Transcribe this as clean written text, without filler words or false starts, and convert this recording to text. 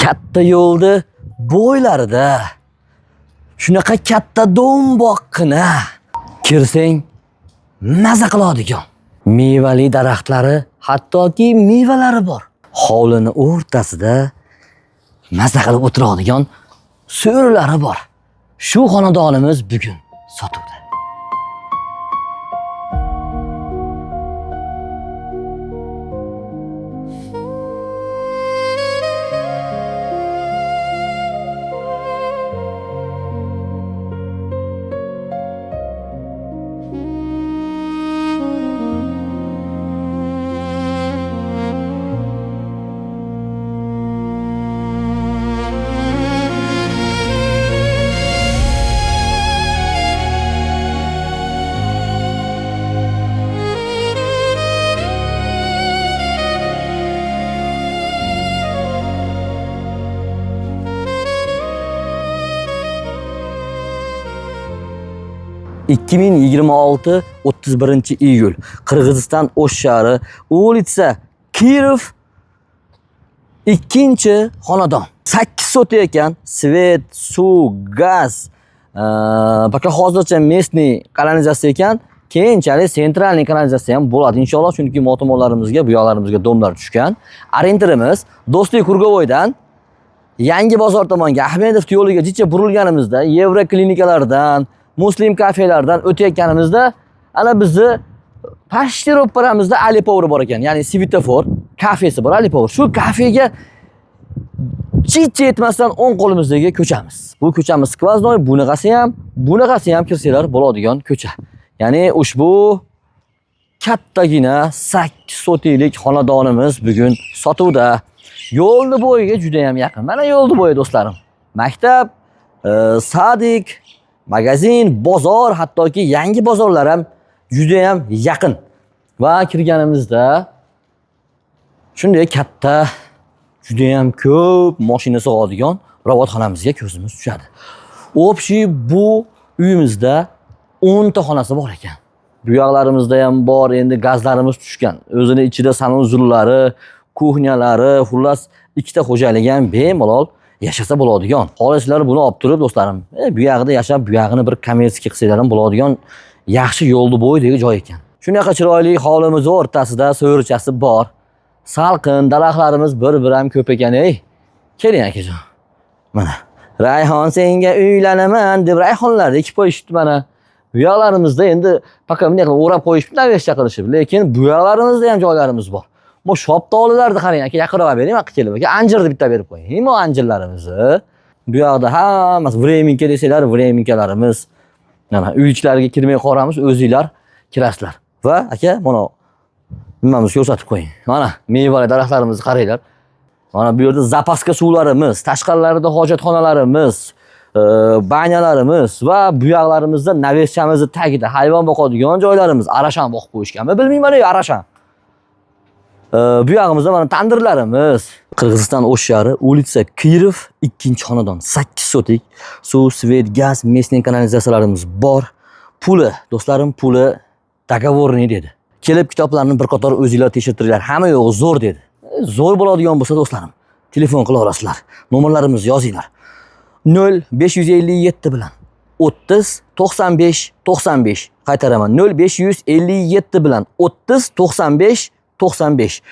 katta yo'lda bo'ylarida shunaqa katta do'mboqqina kirsang maza qiladigan mevali daraxtlari, hattoki mevalari bor. Hovlini o'rtasida maza qilib o'tiradigan so'rilari bor. Shu xonadonimiz bugun sotuvda. (2026) 31-iyul Qirg'iziston O'sh shahri, улица Kirov, 2-xonadon. 8 sota ekan. Svet, suv, gaz. Пока hozircha местный kanalizatsiya ekan. Keyinchalik sentralniy kanalizatsiya ham bo'ladi inshaalloh, chunki motomollarimizga, bu yoqlarimizga domlar tushgan. Arendirimiz Do'stlik Kurgovoydan Yangi bozor tomonga Ahmedov yo'liga jicha burilganimizda, Yevro klinikalardan, Muslim kafelardan o'tayotganimizda, ana bizni pashti ro'paramizda Alipover bor ekan, ya'ni svetofor kafesi bor Alipover. Shu kafega jicha yetmasdan 10 qo'limizdagi ko'chamiz. Bu ko'chamiz skvoznoy, bunaqasi ham kirsanglar bo'ladigan ko'cha. Ya'ni ushbu kattagina 8 sotiylik xonadonimiz bugun sotuvda. Yo'lni bo'yiga juda ham yaqin. Mana yo'lni bo'yi do'stlarim. Maktab, sadik, magazin, bozor, hattoki yangi bozorlar ham juda ham yaqin. Va kirganimizda shunday katta, juda ham ko'p mashina sig'adigan robotxonamizga ko'zimiz tushadi. Общий bu uyimizda 10 ta xonasi bor ekan. Bu yoqlarimizda ham bor, endi gazlarimiz tushgan. O'zini ichida sanuzullari, kuxnyalari, xullas ikkita xo'jalik ham bemalol yashasa bo'ladigan. Xolislar buni olib turib do'stlarim, bu yerda yashab, bu yerni bir kommersiya qilsanglar ham bo'ladigan yaxshi yo'lni bo'yidagi joy ekan. Shunaqa chiroyli hovlimiz o'rtasida so'richasi bor. Salqin, daraxtlarimiz bir ham ko'p ekan. Keling akajon. Mana Rayhon senga uylanaman deb rayhonlarni ekib qo'yishibdi mana. Bu yoqlarimizda endi paka bunday qilib o'rab qo'yishibdi, navesha qilishib. Lekin bu yoqlarimizda ham joylarimiz bor. Bu shoptovlilarni qarang aka, yaqinroq bering, aka kelib aka, anjirni bitta berib qo'ying. Mo anjirlarimizni. Bu yoqda hammasi vreminka desanglar, vreminkalarimiz. Mana uy-ichlarga kirmay qolamiz, o'zinglar kirasizlar. Va aka, mana nimamizni ko'rsatib qo'ying. Mana mevali daraxtlarimizni qaranglar. Mana bu yerda zapaska suvlarimiz, tashqarilarida hojatxonalarimiz, banyalarimiz va bu yoqlarimizda naveshamizni tagida hayvon boqadigan joylarimiz, arashan boqib qo'yishganmi, bilmayman, arashan. Bu yog'imizda mana tandirlarimiz. Qirg'iziston O'sh shahri, улица Kirov, 2-xonadon, 8 sotik. Suv, svet, gaz, местный kanalizatsiyalarimiz bor. Puli, do'stlarim, puli dogovorniy dedi. Kelib kitoblarni bir qator o'zingizlar tekshirtiringlar. Hamma yo'g'i zo'r dedi. Zo'r bo'ladigan bo'lsa do'stlarim, telefon qila olasizlar. Nomerlarimizni yozinglar. 0557 bilan 30 95 95. Qaytaraman. 0557 bilan 30 95 95.